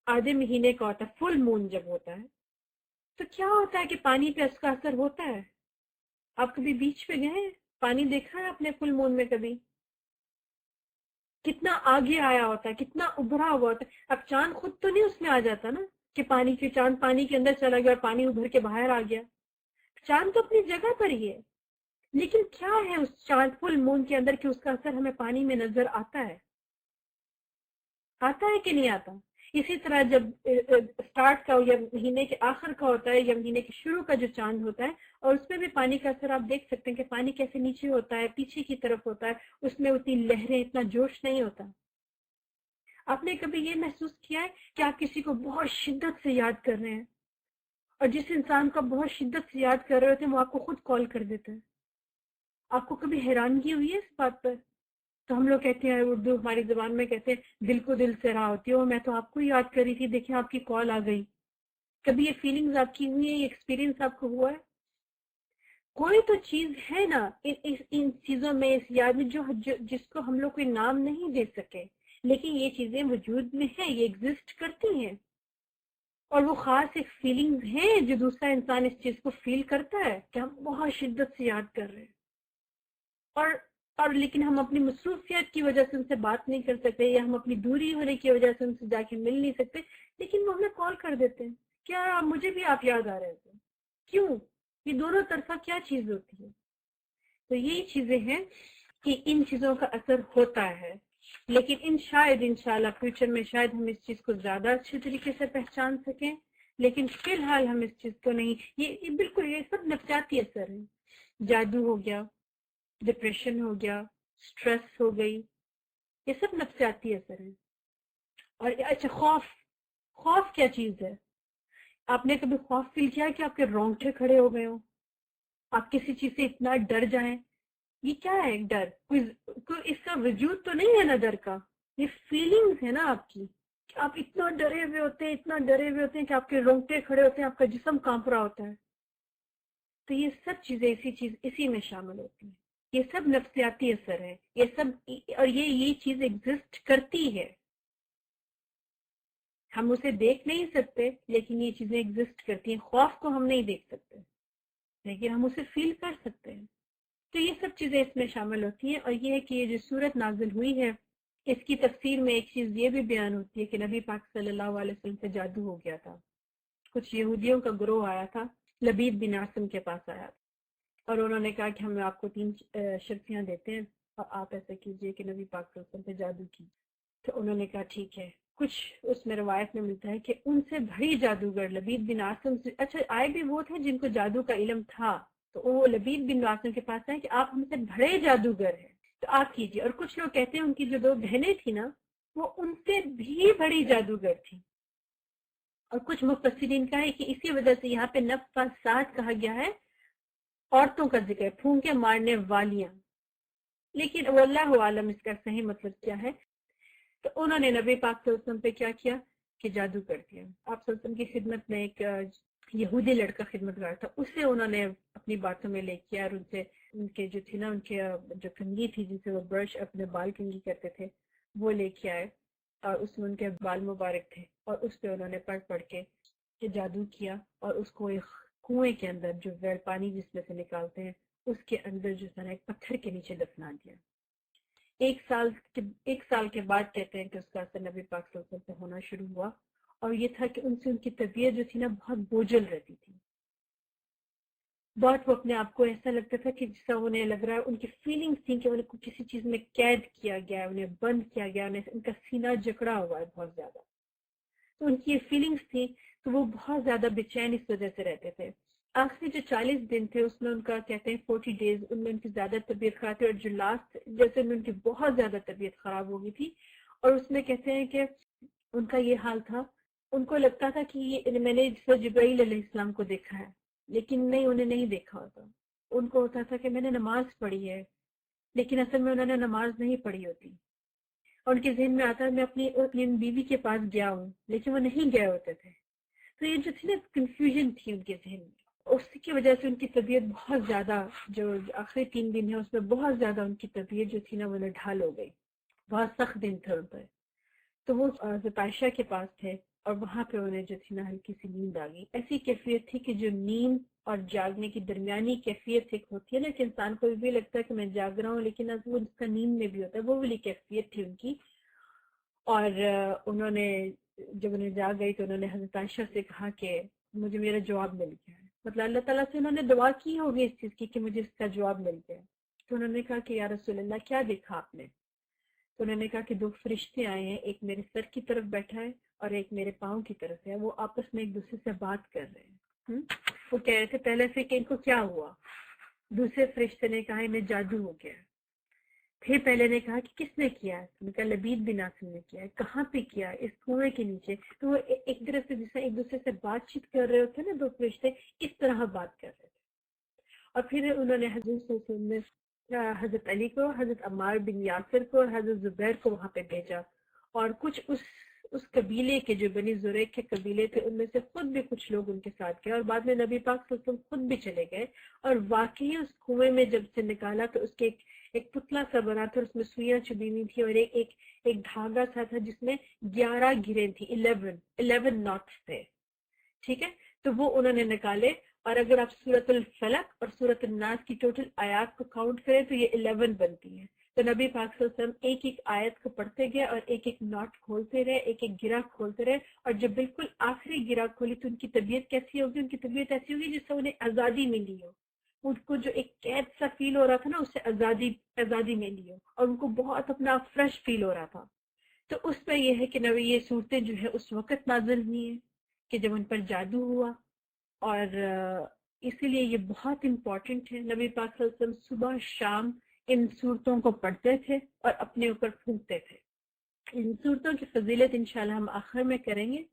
آدھے مہینے کا ہوتا ہے، فل مون جب ہوتا ہے، تو کیا ہوتا ہے کہ پانی پہ اس کا اثر ہوتا ہے. آپ کبھی بیچ پہ گئے، پانی دیکھا ہے آپ نے فل مون میں؟ کبھی کتنا آگے آیا ہوتا ہے، کتنا ابھرا ہوا ہوتا ہے. اب چاند خود تو نہیں اس میں آ جاتا نا کہ چاند پانی کے اندر چلا گیا اور پانی ابھر کے باہر آ گیا. چاند تو اپنی جگہ پر ہی ہے، لیکن کیا ہے اس چاند فل مون کے اندر کہ اس کا اثر ہمیں پانی میں نظر آتا ہے کہ نہیں آتا. اسی طرح جب سٹارٹ کا یا مہینے کے آخر کا ہوتا ہے یا مہینے کے شروع کا جو چاند ہوتا ہے، اور اس میں بھی پانی کا اثر آپ دیکھ سکتے ہیں کہ پانی کیسے نیچے ہوتا ہے، پیچھے کی طرف ہوتا ہے، اس میں اتنی لہریں، اتنا جوش نہیں ہوتا. آپ نے کبھی یہ محسوس کیا ہے کہ آپ کسی کو بہت شدت سے یاد کر رہے ہیں، اور جس انسان کو بہت شدت سے یاد کر رہے ہوتے ہیں وہ آپ کو خود کال کر دیتا ہے؟ آپ کو کبھی حیرانگی ہوئی ہے اس بات پر؟ تو ہم لوگ کہتے ہیں، اردو ہماری زبان میں کہتے ہیں دل کو دل سے راہ ہوتی ہے، اور میں تو آپ کو یاد کر رہی تھی، دیکھیں آپ کی کال آ گئی. کبھی یہ فیلنگز آپ کی ہوئی ہے، یہ ایکسپیرینس آپ کو ہوا ہے؟ کوئی تو چیز ہے نا ان چیزوں میں، اس یاد میں، جس کو ہم لوگ کوئی نام نہیں دے سکے، لیکن یہ چیزیں وجود میں ہیں، یہ ایگزسٹ کرتی ہیں، اور وہ خاص ایک فیلنگز ہیں جو دوسرا انسان اس چیز کو فیل کرتا ہے کہ ہم بہت شدت سے یاد کر رہے ہیں. اور لیکن ہم اپنی مصروفیت کی وجہ سے ان سے بات نہیں کر سکتے، یا ہم اپنی دوری ہونے کی وجہ سے ان سے جا کے مل نہیں سکتے، لیکن وہ ہمیں کال کر دیتے ہیں، کیا مجھے بھی آپ یاد آ رہے تھے. کیوں؟ یہ دونوں طرفہ کیا چیز ہوتی ہے. تو یہی چیزیں ہیں کہ ان چیزوں کا اثر ہوتا ہے، لیکن شاید انشاءاللہ فیوچر میں شاید ہم اس چیز کو زیادہ اچھے طریقے سے پہچان سکیں، لیکن فی الحال ہم اس چیز کو نہیں. یہ بالکل یہ سب نفسیاتی اثر ہے. جادو ہو گیا، ڈپریشن ہو گیا، سٹریس ہو گئی، یہ سب نفسیاتی اثر ہے. اور اچھا، خوف کیا چیز ہے؟ آپ نے کبھی خوف فیل کیا کہ آپ کے رونگٹے کھڑے ہو گئے ہوں، آپ کسی چیز سے اتنا ڈر جائیں؟ یہ کیا ہے ڈر؟ کوئی اس کا وجود تو نہیں ہے نا ڈر کا، یہ فیلنگز ہے نا آپ کی، کہ آپ اتنا ڈرے ہوئے ہوتے ہیں، اتنا ڈرے ہوئے ہوتے ہیں کہ آپ کے رونگٹے کھڑے ہوتے ہیں، آپ کا جسم کانپ رہا ہوتا ہے. تو یہ سب چیزیں اسی میں شامل ہوتی ہیں. یہ سب نفسیاتی اثر ہے، یہ سب، اور یہ چیز ایگزسٹ کرتی ہے. ہم اسے دیکھ نہیں سکتے، لیکن یہ چیزیں ایگزسٹ کرتی ہیں. خوف کو ہم نہیں دیکھ سکتے، لیکن ہم اسے فیل کر سکتے ہیں. تو یہ سب چیزیں اس میں شامل ہوتی ہیں. اور یہ ہے کہ یہ جو سورت نازل ہوئی ہے، اس کی تفسیر میں ایک چیز یہ بھی بیان ہوتی ہے کہ نبی پاک صلی اللہ علیہ وسلم سے جادو ہو گیا تھا. کچھ یہودیوں کا گروہ آیا تھا، لبید بن عاصم کے پاس آیا تھا، اور انہوں نے کہا کہ ہم آپ کو 3 شرطیاں دیتے ہیں اور آپ ایسا کیجئے کہ نبی پاک صلی اللہ علیہ وسلم سے جادو کی. تو انہوں نے کہا ٹھیک ہے. کچھ اس میں روایت میں ملتا ہے کہ ان سے بڑی جادوگر لبید بن عاصم سے، اچھا آئے بھی وہ تھے جن کو جادو کا علم تھا، تو وہ لبید بن عاصم کے پاس آئے کہ آپ ہم سے بڑے جادوگر ہیں تو آپ کیجئے. اور کچھ لوگ کہتے ہیں ان کی جو 2 بہنیں تھیں نا، وہ ان سے بھی بڑی جادوگر تھی. اور کچھ مفسرین کا ہے کہ اسی وجہ سے یہاں پہ نفاسات کہا گیا ہے، عورتوں کا ذکر ہے، پھونکے مارنے والیاں، لیکن واللہ عالم اس کا صحیح مطلب کیا ہے. تو انہوں نے نبی پاک صلی اللہ علیہ وسلم پہ کیا کیا کہ جادو کر دیا. آپ صلی اللہ علیہ وسلم کی خدمت میں ایک یہودی لڑکا خدمتگار تھا، اسے انہوں نے اپنی باتوں میں لے کیا، اور ان کے جو تھی نا، ان کے جو کنگھی تھی جن سے وہ برش اپنے بال کنگھی کرتے تھے، وہ لے کے آئے، اور اس میں ان کے بال مبارک تھے، اور اس پہ انہوں نے پڑھ کے کہ جادو کیا، اور اس کو ایک کنویں کے اندر، جو ویل پانی جس میں سے نکالتے ہیں، اس کے اندر جو ہے ایک پتھر کے نیچے دفنا دیا. 1 سال کے بعد کہتے ہیں کہ اس کا اثر نبی پاک صلی اللہ علیہ وسلم پہ ہونا شروع ہوا، اور یہ تھا کہ ان سے ان کی طبیعت جو تھی نا بہت بوجھل رہتی تھی، بہت وہ اپنے آپ کو ایسا لگتا تھا کہ جیسا انہیں لگ رہا ہے، ان کی فیلنگز تھیں کہ انہیں کو کسی چیز میں قید کیا گیا ہے، انہیں بند کیا گیا، ان کا سینہ جکڑا ہوا ہے بہت زیادہ. تو ان کی یہ فیلنگز تھیں، تو وہ بہت زیادہ بے چین اس وجہ سے رہتے تھے. آخری جو 40 دن تھے اس میں ان کا کہتے ہیں 40 ڈیز ان میں ان کی زیادہ طبیعت خراب تھی، اور جو لاسٹ جیسے ان کی بہت زیادہ طبیعت خراب ہو گئی تھی، اور اس میں کہتے ہیں کہ ان کا یہ حال تھا، ان کو لگتا تھا کہ یہ میں نے جبرائیل علیہ السلام کو دیکھا ہے، لیکن نہیں، انہیں نہیں دیکھا ہوتا. ان کو ہوتا تھا کہ میں نے نماز پڑھی ہے، لیکن اصل میں انہوں نے نماز نہیں پڑھی ہوتی، اور ان کے ذہن میں آتا ہے میں اپنی بیوی کے پاس گیا ہوں، لیکن وہ نہیں گئے ہوتے تھے. تو یہ جو تھی نا کنفیوژن تھی ان کے ذہن میں، اس کی وجہ سے ان کی طبیعت بہت زیادہ، جو آخری 3 دن ہے اس میں بہت زیادہ ان کی طبیعت جو تھی نا وہ نڈھال ہو گئی، بہت سخت دن تھے ان پر. تو وہ حضرت عائشہ کے پاس تھے، اور وہاں پہ انہیں جو تھی نا ہلکی سی نیند آ گئی. ایسی کیفیت تھی کہ جو نیند اور جاگنے کی درمیانی کیفیت ایک ہوتی ہے نا کہ انسان کو بھی لگتا ہے کہ میں جاگ رہا ہوں، لیکن وہ جس کا نیند میں بھی ہوتا ہے، وہ والی کیفیت تھی ان کی. اور انہوں نے جب انہیں جاگ گئی تو انہوں نے حضرت عائشہ سے کہا کہ مجھے میرا جواب مل گیا ہے. مطلب اللہ تعالیٰ سے انہوں نے دعا کی ہوگی اس چیز کی کہ مجھے اس کا جواب مل گیا. تو انہوں نے کہا کہ یا رسول اللہ کیا دیکھا آپ نے؟ تو انہوں نے کہا کہ 2 فرشتے آئے ہیں، ایک میرے سر کی طرف بیٹھا ہے اور ایک میرے پاؤں کی طرف ہے، وہ آپس میں ایک دوسرے سے بات کر رہے ہیں. وہ کہہ رہے تھے پہلے سے کہ ان کو کیا ہوا. دوسرے فرشتے نے کہا انہیں جادو ہو گیا. پھر پہلے نے کہا کہ کس نے کیا ہے؟ انہوں نے کہا لبید بن عاصم نے کیا ہے. کہاں پہ کیا؟ اس کنویں کے نیچے. تو وہ ایک طرح سے جس طرح ایک دوسرے سے بات چیت کر رہے ہوتے نا 2 فرشتے، اس طرح بات کر رہے تھے. اور پھر انہوں نے حضرت صلی اللہ علیہ وسلم نے حضرت علی کو، حضرت عمار بن یاسر کو اور حضرت زبیر کو وہاں پہ بھیجا، اور کچھ اس قبیلے کے جو بنی زریق کے قبیلے تھے ان میں سے خود بھی کچھ لوگ ان کے ساتھ گئے، اور بعد میں نبی پاک صلی اللہ علیہ وسلم خود بھی چلے گئے. اور واقعی اس کنویں میں جب سے نکالا تو اس کے ایک پتلا سا بنا تھا، اس میں سوئیاں چبھی ہوئی تھی، اور ایک دھاگا سا تھا جس میں 11 گریں تھی، 11 ناٹس تھے. ٹھیک ہے، تو وہ انہوں نے نکالے. اور اگر آپ سورۃ الفلق اور سورۃ الناس کی ٹوٹل آیات کو کاؤنٹ کریں تو یہ 11 بنتی ہیں. تو نبی پاک صلی اللہ علیہ وسلم ایک آیت کو پڑھتے گئے اور ایک ناٹ کھولتے رہے، ایک گرہ کھولتے رہے، اور جب بالکل آخری گرہ کھولی تو ان کی طبیعت کیسی ہوگی؟ ان کی طبیعت ایسی ہوگی جس سے انہیں آزادی ملی ہو. ان کو جو ایک قید سا فیل ہو رہا تھا نا، اس سے آزادی ملی ہو، اور ان کو بہت اپنا فریش فیل ہو رہا تھا. تو اس میں یہ ہے کہ نبی یہ صورتیں جو ہے اس وقت نازل ہوئی ہیں کہ جب ان پر جادو ہوا. اور اسی لیے یہ بہت امپورٹنٹ ہے. نبی پاک صلی اللہ علیہ وسلم صبح شام ان صورتوں کو پڑھتے تھے اور اپنے اوپر پھونکتے تھے. ان صورتوں کی فضیلت انشاءاللہ ہم آخر میں کریں گے.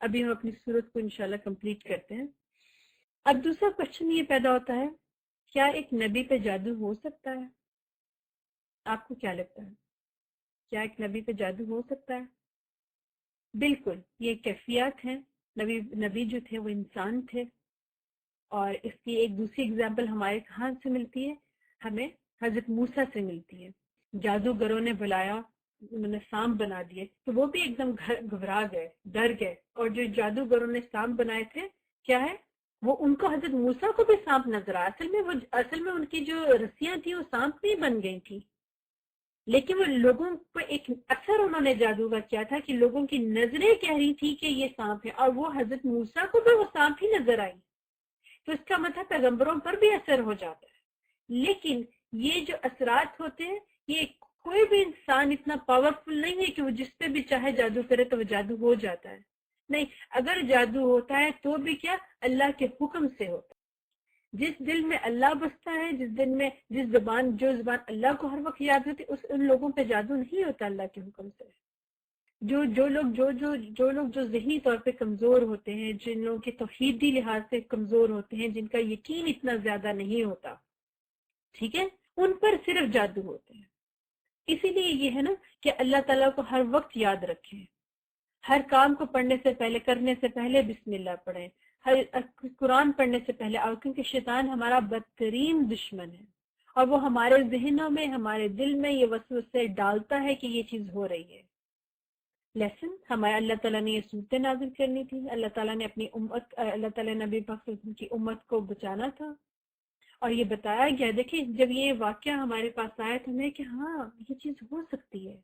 ابھی ہم اپنی صورت کو انشاءاللہ کمپلیٹ کرتے ہیں. اب دوسرا کوشچن یہ پیدا ہوتا ہے، کیا ایک نبی پہ جادو ہو سکتا ہے؟ آپ کو کیا لگتا ہے؟ کیا ایک نبی پہ جادو ہو سکتا ہے؟ بالکل، یہ کیفیات ہیں. نبی جو تھے وہ انسان تھے، اور اس کی ایک دوسری اگزامپل ہمارے کہاں سے ملتی ہے؟ ہمیں حضرت موسیٰ سے ملتی ہے. جادوگروں نے بلایا، انہوں نے سانپ بنا دیے، تو وہ بھی ایک دم گھبرا گئے، ڈر گئے. اور جو جادوگروں نے سانپ بنائے تھے کیا ہے، وہ ان کو حضرت موسیٰ کو بھی سانپ نظر آیا. اصل میں ان کی جو رسیاں تھیں وہ سانپ نہیں بن گئی تھی، لیکن وہ لوگوں پہ ایک اثر انہوں نے جادو کا کیا تھا کہ لوگوں کی نظریں کہہ رہی تھی کہ یہ سانپ ہے، اور وہ حضرت موسیٰ کو بھی وہ سانپ ہی نظر آئی. تو اس کا مطلب پیغمبروں پر بھی اثر ہو جاتا ہے. لیکن یہ جو اثرات ہوتے ہیں، یہ کوئی بھی انسان اتنا پاورفل نہیں ہے کہ وہ جس پہ بھی چاہے جادو کرے تو وہ جادو ہو جاتا ہے. نہیں، اگر جادو ہوتا ہے تو بھی کیا اللہ کے حکم سے ہوتا ہے. جس دل میں اللہ بستا ہے، جس زبان اللہ کو ہر وقت یاد ہوتی، ان لوگوں پہ جادو نہیں ہوتا اللہ کے حکم سے. جو لوگ جو ذہنی طور پہ کمزور ہوتے ہیں، جن لوگوں کے توحیدی لحاظ سے کمزور ہوتے ہیں، جن کا یقین اتنا زیادہ نہیں ہوتا، ٹھیک ہے، ان پر صرف جادو ہوتے ہیں. اسی لیے یہ ہے نا کہ اللہ تعالیٰ کو ہر وقت یاد رکھیں، ہر کام کو کرنے سے پہلے بسم اللہ پڑھیں، ہر قرآن پڑھنے سے پہلے آؤ، کیونکہ شیطان ہمارا بدترین دشمن ہے، اور وہ ہمارے ذہنوں میں، ہمارے دل میں یہ وسوسے ڈالتا ہے کہ یہ چیز ہو رہی ہے. لیسن ہمارے اللہ تعالیٰ نے یہ صورتیں نازل کرنی تھی. اللہ تعالیٰ نے اپنی امت، اللہ تعالیٰ نے نبی پاک صلی اللہ علیہ وسلم کی امت کو بچانا تھا، اور یہ بتایا گیا. دیکھیں جب یہ واقعہ ہمارے پاس آیا تو ہمیں کہ ہاں یہ چیز ہو سکتی ہے،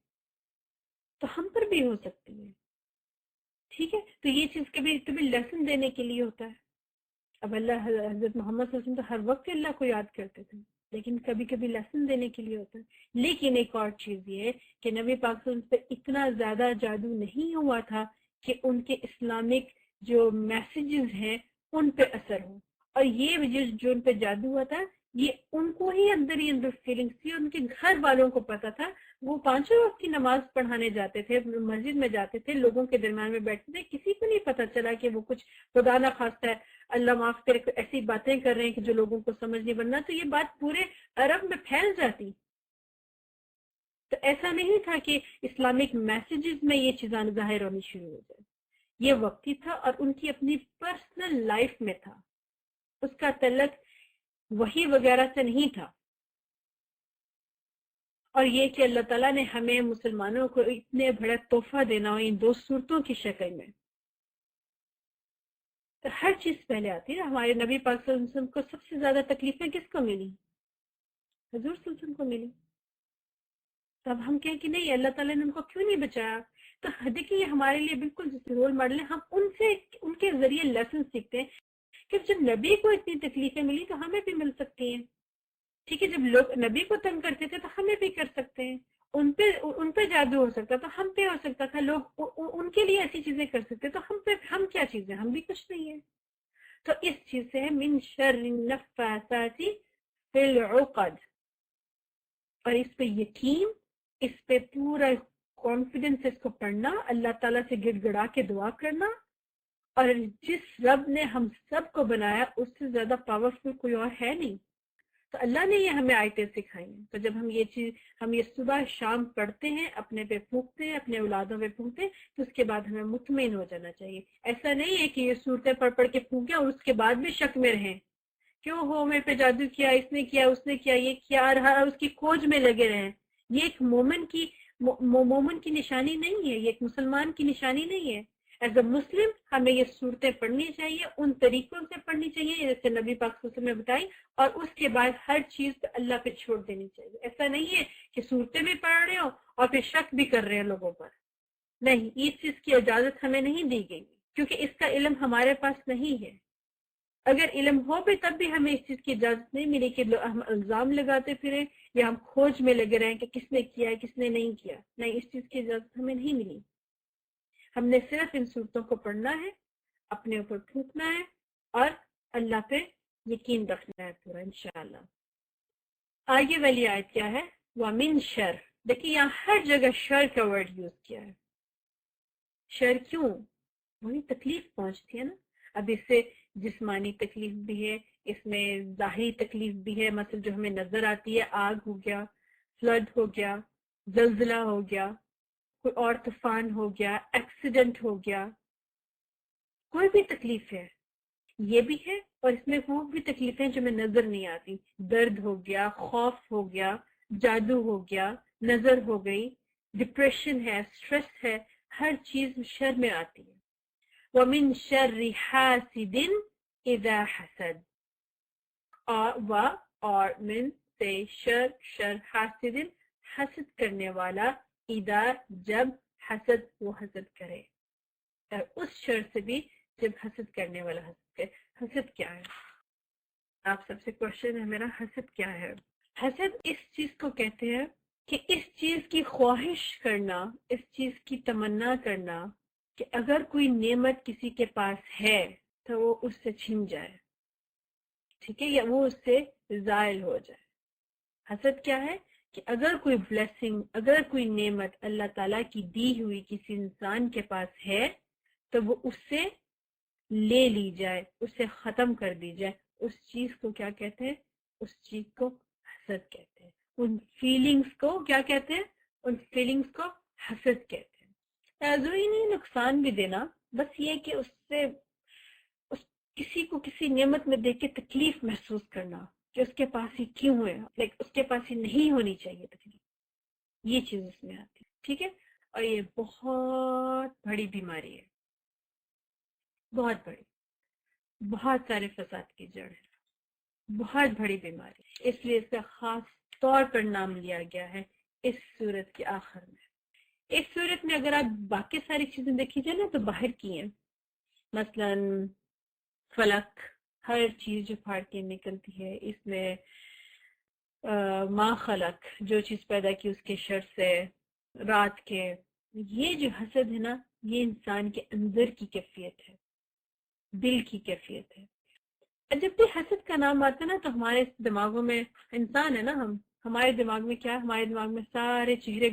تو ہم پر بھی ہو سکتی ہے. ٹھیک ہے، تو یہ چیز کبھی لیسن دینے کے لیے ہوتا ہے. اب اللہ حضرت محمد صلی اللہ علیہ وسلم تو ہر وقت اللہ کو یاد کرتے تھے، لیکن کبھی کبھی لیسن دینے کے لیے ہوتا ہے. لیکن ایک اور چیز یہ ہے کہ نبی پاک صلی اللہ علیہ وسلم پہ اتنا زیادہ جادو نہیں ہوا تھا کہ ان کے اسلامک جو میسیجز ہیں ان پہ اثر ہو. اور یہ جو ان پہ جادو ہوا تھا یہ ان کو ہی اندر فیلنگس تھی، ان کے گھر والوں کو پتا تھا. وہ 5 وقت کی نماز پڑھانے جاتے تھے، مسجد میں جاتے تھے، لوگوں کے درمیان میں بیٹھتے تھے، کسی کو نہیں پتا چلا کہ وہ کچھ خدا نہ خواستہ ہے اللہ معاف کرے ایسی باتیں کر رہے ہیں کہ جو لوگوں کو سمجھ نہیں بننا. تو یہ بات پورے عرب میں پھیل جاتی. تو ایسا نہیں تھا کہ اسلامک میسیجز میں یہ چیزیں ظاہر ہونی شروع ہو جائے. یہ وقتی تھا اور ان کی اپنی پرسنل لائف میں تھا، اس کا تعلق وحی وغیرہ سے نہیں تھا. اور یہ کہ اللہ تعالیٰ نے ہمیں مسلمانوں کو اتنے بڑا تحفہ دینا ہو ان 2 صورتوں کی شکل میں. تو ہر چیز پہلے آتی ہے. ہمارے نبی پاک صلی اللہ علیہ وسلم کو سب سے زیادہ تکلیفیں کس کو ملی؟ حضور صلی اللہ علیہ وسلم کو ملی. تب ہم کہیں کہ نہیں اللہ تعالیٰ نے ان کو کیوں نہیں بچایا. تو دیکھیے یہ ہمارے لیے بالکل جیسے رول ماڈل ہے. ہم ان کے ذریعے لیسن سیکھتے ہیں کہ جب نبی کو اتنی تکلیفیں ملی تو ہمیں بھی مل سکتی ہیں. ٹھیک ہے، جب لوگ نبی کو تنگ کرتے تھے تو ہمیں بھی کر سکتے ہیں. ان پہ جادو ہو سکتا تو ہم پہ ہو سکتا تھا. لوگ ان کے لیے ایسی چیزیں کر سکتے تو ہم کیا چیزیں، ہم بھی کچھ نہیں ہے. تو اس چیز سے ہے من شر النفاثات فی العقد. اور اس پہ یقین، اس پہ پورا کانفیڈنس اس کو پڑھنا، اللہ تعالیٰ سے گڑ گڑا کے دعا کرنا. اور جس رب نے ہم سب کو بنایا اس سے زیادہ پاورفل کوئی اور ہے نہیں. تو اللہ نے یہ ہمیں آیتیں سکھائی ہیں. تو جب ہم یہ صبح شام پڑھتے ہیں، اپنے پہ پھونکتے ہیں، اپنے اولادوں پہ پھونکتے ہیں، تو اس کے بعد ہمیں مطمئن ہو جانا چاہیے. ایسا نہیں ہے کہ یہ صورتیں پڑھ کے پھونکیں اور اس کے بعد بھی شک میں رہیں کیوں ہو میرے پہ جادو کیا، اس نے کیا، اس نے کیا، یہ کیا رہا، اس کی کھوج میں لگے رہیں. یہ ایک مومن کی نشانی نہیں ہے، یہ ایک مسلمان کی نشانی نہیں ہے. ایز اے مسلم ہمیں یہ صورتیں پڑھنی چاہیے، ان طریقوں سے پڑھنی چاہیے جیسے نبی پاک صلی اللہ علیہ وسلم نے بتائی، اور اس کے بعد ہر چیز پہ اللہ پہ چھوڑ دینی چاہیے. ایسا نہیں ہے کہ صورتیں بھی پڑھ رہے ہو اور پھر شک بھی کر رہے ہیں لوگوں پر. نہیں، اس چیز کی اجازت ہمیں نہیں دی گئی کیونکہ اس کا علم ہمارے پاس نہیں ہے. اگر علم ہو بھی تب بھی ہمیں اس چیز کی اجازت نہیں ملی کہ ہم الزام لگاتے پھریں یا ہم کھوج میں لگے رہیں کہ کس نے کیا ہے کس نے نہیں کیا. نہیں، اس چیز کی اجازت ہمیں نہیں ملی. ہم نے صرف ان صورتوں کو پڑھنا ہے، اپنے اوپر پھونکنا ہے اور اللہ پہ یقین رکھنا ہے پورا انشاءاللہ. آگے والی آیت کیا ہے؟ وَمِن شر. دیکھیے یہاں ہر جگہ شر کا ورڈ یوز کیا ہے. شر کیوں؟ وہی تکلیف پہنچتی ہے نا. اب اس سے جسمانی تکلیف بھی ہے، اس میں ظاہری تکلیف بھی ہے. مثلا جو ہمیں نظر آتی ہے، آگ ہو گیا، فلڈ ہو گیا، زلزلہ ہو گیا، کوئی اور طوفان ہو گیا، ایکسیڈنٹ ہو گیا، کوئی بھی تکلیف ہے یہ بھی ہے. اور اس میں وہ بھی تکلیفیں جو میں نظر نہیں آتی. درد ہو گیا، خوف ہو گیا، جادو ہو گیا، نظر ہو گئی، ڈپریشن ہے، سٹریس ہے، ہر چیز شر میں آتی ہے. وَمِن شَرِّ حَاسِدٍ إِذَا حَسَدَ. اور من سے شر حاسد، حسد کرنے والا، اذا جب حسد وہ حسد کرے. اور اس شر سے بھی جب حسد کرنے والا حسد کرے. حسد کیا ہے؟ آپ سب سے کوشچن ہے میرا، حسد کیا ہے؟ حسد اس چیز کو کہتے ہیں کہ اس چیز کی خواہش کرنا، اس چیز کی تمنا کرنا کہ اگر کوئی نعمت کسی کے پاس ہے تو وہ اس سے چھن جائے، ٹھیک ہے، یا وہ اس سے زائل ہو جائے. حسد کیا ہے؟ کہ اگر کوئی بلیسنگ، اگر کوئی نعمت اللہ تعالیٰ کی دی ہوئی کسی انسان کے پاس ہے تو وہ اس سے لے لی جائے، اس سے ختم کر دی جائے. اس چیز کو کیا کہتے ہیں؟ اس چیز کو حسد کہتے ہیں. ان فیلنگز کو کیا کہتے ہیں؟ ان فیلنگز کو حسد کہتے ہیں. ضروری نہیں نقصان بھی دینا، بس یہ کہ اس سے کسی کو کسی نعمت میں دیکھ کے تکلیف محسوس کرنا کہ اس کے پاس ہی کیوں ہے، اس کے پاس ہی نہیں ہونی چاہیے تکلیف. یہ چیز اس میں آتی ہے، ٹھیک ہے. اور یہ بہت بڑی بیماری ہے، بہت بڑی، بہت سارے فساد کی جڑ ہے، بہت بڑی بیماری. اس لیے اس کا خاص طور پر نام لیا گیا ہے اس سورت کے آخر میں. اس سورت میں اگر آپ باقی ساری چیزیں دیکھی جائے نا تو باہر کی ہیں. مثلاً فلک، ہر چیز جو پھاڑ کے نکلتی ہے. اس میں ما خلق، جو چیز پیدا کی اس کے شر سے، رات کے. یہ جو حسد ہے نا، یہ انسان کے اندر کی کیفیت ہے، دل کی کیفیت ہے. جب بھی حسد کا نام آتا ہے نا تو ہمارے دماغوں میں، انسان ہے نا ہم، ہمارے دماغ میں کیا، ہمارے دماغ میں سارے چہرے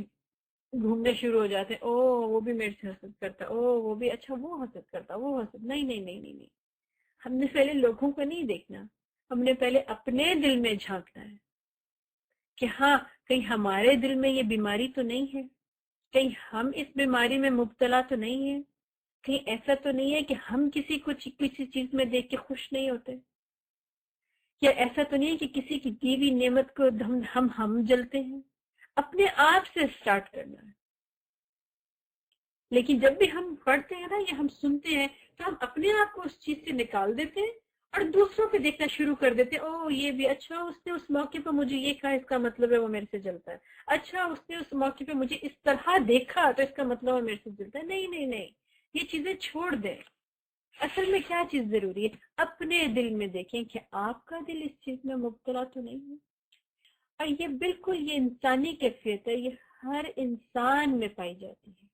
گھومنے شروع ہو جاتے ہیں. او وہ بھی میرے سے حسد کرتا، او وہ بھی، اچھا وہ حسد کرتا، وہ حسد. نہیں نہیں نہیں نہیں نہیں، ہم نے پہلے لوگوں کو نہیں دیکھنا، ہم نے پہلے اپنے دل میں جھانکنا ہے کہ ہاں کہیں ہمارے دل میں یہ بیماری تو نہیں ہے، کہیں ہم اس بیماری میں مبتلا تو نہیں ہے، کہیں ایسا تو نہیں ہے کہ ہم کسی کو کسی چیز میں دیکھ کے خوش نہیں ہوتے، یا ایسا تو نہیں ہے کہ کسی کی دی ہوئی نعمت کو ہم جلتے ہیں. اپنے آپ سے سٹارٹ کرنا ہے. لیکن جب بھی ہم پڑھتے ہیں نا یا ہم سنتے ہیں تو ہم اپنے آپ کو اس چیز سے نکال دیتے ہیں اور دوسروں پہ دیکھنا شروع کر دیتے ہیں. او یہ بھی، اچھا اس نے اس موقع پہ مجھے یہ کہا، اس کا مطلب ہے وہ میرے سے جلتا ہے. اچھا اس نے اس موقع پہ مجھے اس طرح دیکھا تو اس کا مطلب ہے میرے سے جلتا ہے. نہیں نہیں نہیں، یہ چیزیں چھوڑ دیں. اصل میں کیا چیز ضروری ہے؟ اپنے دل میں دیکھیں کہ آپ کا دل اس چیز میں مبتلا تو نہیں ہے. اور یہ بالکل یہ انسانی کیفیت ہے، یہ ہر انسان میں پائی جاتی ہے.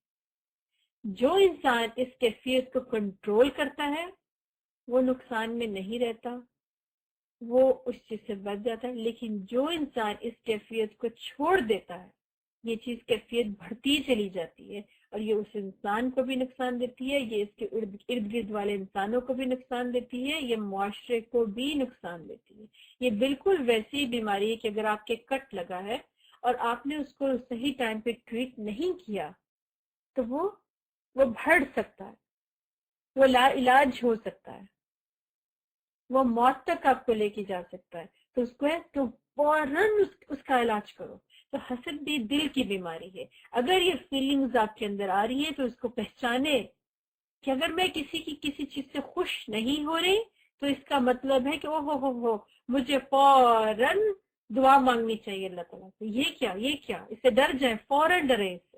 جو انسان اس کیفیت کو کنٹرول کرتا ہے وہ نقصان میں نہیں رہتا، وہ اس چیز سے بچ جاتا ہے. لیکن جو انسان اس کیفیت کو چھوڑ دیتا ہے، یہ چیز کیفیت بڑھتی چلی جاتی ہے اور یہ اس انسان کو بھی نقصان دیتی ہے، یہ اس کے ارد گرد والے انسانوں کو بھی نقصان دیتی ہے، یہ معاشرے کو بھی نقصان دیتی ہے. یہ بالکل ویسی بیماری ہے کہ اگر آپ کے کٹ لگا ہے اور آپ نے اس کو صحیح ٹائم پہ ٹریٹ نہیں کیا تو وہ بڑھ سکتا ہے، وہ لا علاج ہو سکتا ہے، وہ موت تک آپ کو لے کے جا سکتا ہے. تو اس کو ہے تو فوراً اس کا علاج کرو. تو حسد بھی دل کی بیماری ہے. اگر یہ فیلنگز آپ کے اندر آ رہی ہیں تو اس کو پہچانے کہ اگر میں کسی چیز سے خوش نہیں ہو رہی تو اس کا مطلب ہے کہ او ہو مجھے فوراً دعا مانگنی چاہیے اللہ تعالیٰ سے. یہ کیا اس سے ڈر جائیں، فوراً ڈریں اس سے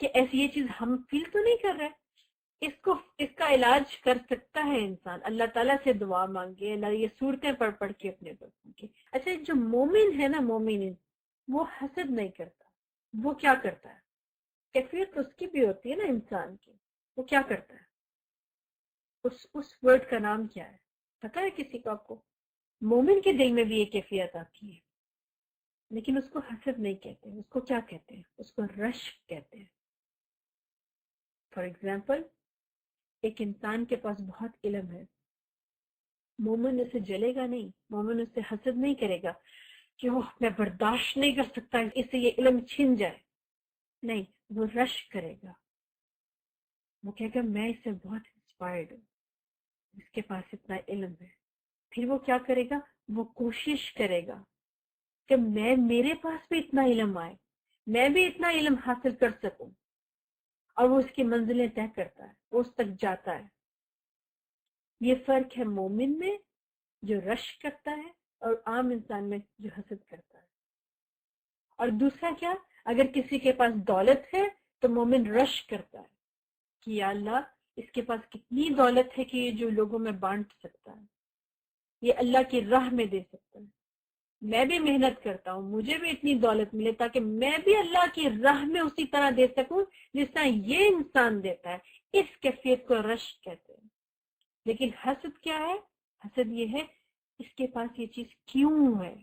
کہ ایسی یہ چیز ہم فیل تو نہیں کر رہے. اس کا علاج کر سکتا ہے انسان، اللہ تعالیٰ سے دعا مانگے، اللہ یہ صورتیں پڑھ کے اپنے پر مانگے. اچھا جو مومن ہے نا، مومن وہ حسد نہیں کرتا. وہ کیا کرتا ہے؟ کیفیت اس کی بھی ہوتی ہے نا انسان کی. وہ کیا کرتا ہے؟ اس ورڈ کا نام کیا ہے پتا ہے کسی کو؟ آپ کو مومن کے دل میں بھی یہ کیفیت آتی ہے لیکن اس کو حسد نہیں کہتے. اس کو کیا کہتے ہیں؟ اس کو رشک کہتے ہیں. فار ایگزامپل، ایک انسان کے پاس بہت علم ہے، مومن اسے جلے گا نہیں، مومن اس سے حسد نہیں کرے گا کہ وہ میں برداشت نہیں کر سکتا اس سے یہ علم چھن جائے. نہیں، وہ رشک کرے گا. وہ کہے گا میں اس سے بہت انسپائرڈ ہوں، اس کے پاس اتنا علم ہے. پھر وہ کیا کرے گا؟ وہ کوشش کرے گا کہ میرے پاس بھی اتنا علم آئے، میں بھی اتنا علم حاصل کر سکوں. اور وہ اس کی منزلیں طے کرتا ہے، وہ اس تک جاتا ہے. یہ فرق ہے مومن میں جو رشک کرتا ہے اور عام انسان میں جو حسد کرتا ہے. اور دوسرا کیا؟ اگر کسی کے پاس دولت ہے تو مومن رشک کرتا ہے کہ یا اللہ اس کے پاس کتنی دولت ہے کہ یہ جو لوگوں میں بانٹ سکتا ہے، یہ اللہ کی راہ میں دے سکتا ہے. میں بھی محنت کرتا ہوں، مجھے بھی اتنی دولت ملے تاکہ میں بھی اللہ کی راہ میں اسی طرح دے سکوں جس طرح یہ انسان دیتا ہے. اس کیفیت کو رشک کہتے ہیں. لیکن حسد کیا ہے؟ حسد یہ ہے اس کے پاس یہ چیز کیوں ہے،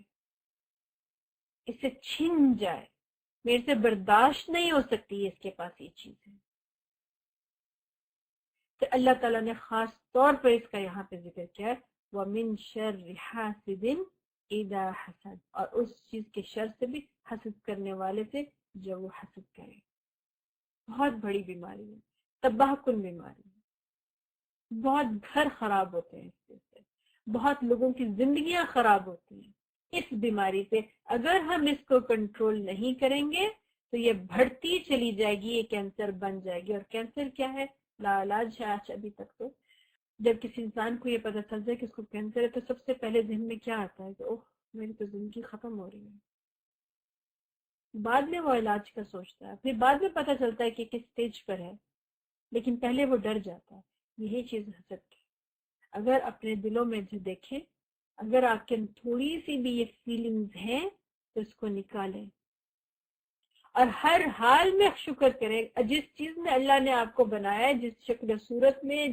اس سے چھن جائے، میرے سے برداشت نہیں ہو سکتی اس کے پاس یہ چیز ہے. تو اللہ تعالیٰ نے خاص طور پر اس کا یہاں پہ ذکر کیا ہے، وَمِن شَرِّ حَاسِدٍ اِذَا حَسَدَ، اور اس چیز کے شر سے بھی، حسد کرنے والے سے جو وہ حسد کرے. بہت بڑی بیماری ہے، تباہ کن بیماری ہے. بہت گھر خراب ہوتے ہیں اس سے، بہت لوگوں کی زندگیاں خراب ہوتی ہیں اس بیماری سے. اگر ہم اس کو کنٹرول نہیں کریں گے تو یہ بڑھتی چلی جائے گی، یہ کینسر بن جائے گی. اور کینسر کیا ہے؟ لا علاج ہے آج ابھی تک. تو جب کسی انسان کو یہ پتہ چل جائے کہ اس کو کینسر ہے تو سب سے پہلے ذہن میں کیا آتا ہے کہ اوہ میری تو زندگی ختم ہو رہی ہے. بعد میں وہ علاج کا سوچتا ہے، پھر بعد میں پتہ چلتا ہے کہ کس سٹیج پر ہے، لیکن پہلے وہ ڈر جاتا ہے. یہی چیز حسد کی. اگر اپنے دلوں میں جو دیکھیں، اگر آپ کے تھوڑی سی بھی یہ فیلنگز ہیں تو اس کو نکالیں اور ہر حال میں شکر کریں. جس چیز میں اللہ نے آپ کو بنایا ہے، جس شکل و صورت میں،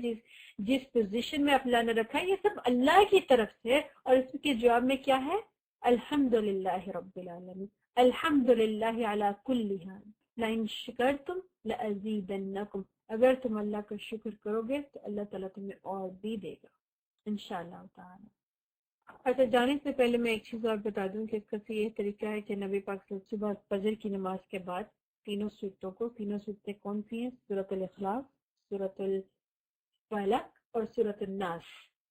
جس پوزیشن میں اللہ نے رکھا ہے، یہ سب اللہ کی طرف سے. اور اس کے جواب میں کیا ہے؟ الحمدللہ رب العالمین، الحمدللہ علی کل حال، لئن شکرتم لازیدنکم. اگر تم اللہ کا شکر کرو گے تو اللہ تعالیٰ تمہیں اور بھی دے گا انشاءاللہ تعالی. اچھا، جانے سے پہلے میں ایک چیز اور بتا دوں کہ اس کا یہ طریقہ ہے کہ نبی پاک صلی اللہ علیہ وسلم صبح فجر کی نماز کے بعد تینوں صورتیں کون سی ہیں؟ سورۃ الاخلاص، سورۃ الفلق اور سورۃ الناس.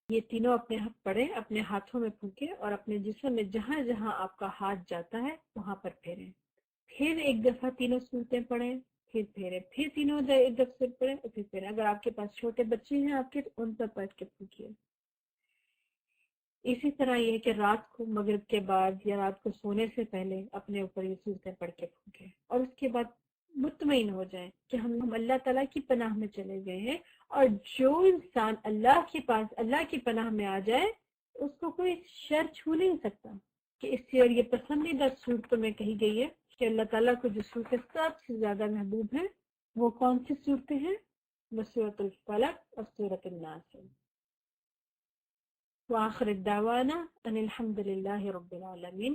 یہ تینوں اپنے ہاتھ پڑھیں، اپنے ہاتھوں میں پھونکیں اور اپنے جسم میں جہاں جہاں آپ کا ہاتھ جاتا ہے وہاں پر پھیریں. پھر ایک دفعہ تینوں صورتیں پڑھیں، پھر پھیریں، پھر تینوں ایک دفعہ پڑھیں اور پھر پھیریں. اگر آپ کے پاس چھوٹے بچے ہیں آپ کے تو ان پر پڑھ کے پھونکیے. اسی طرح یہ کہ رات کو مغرب کے بعد یا رات کو سونے سے پہلے اپنے اوپر یہ صورتیں پڑھ کے پھونکیں اور اس کے بعد مطمئن ہو جائیں کہ ہم اللہ تعالیٰ کی پناہ میں چلے گئے ہیں. اور جو انسان اللہ کے پاس اللہ کی پناہ میں آ جائے اس کو کوئی شر چھو نہیں سکتا. کہ اس سے اور یہ پسندیدہ صورتوں میں کہی گئی ہے کہ اللہ تعالیٰ کو جو صورتیں سب سے زیادہ محبوب ہیں وہ کون سی صورتیں ہیں؟ وہ سورۃ الفلق اور سورۃ الناس ہے. وآخر الدعوانا ان الحمد للہ رب العالمین.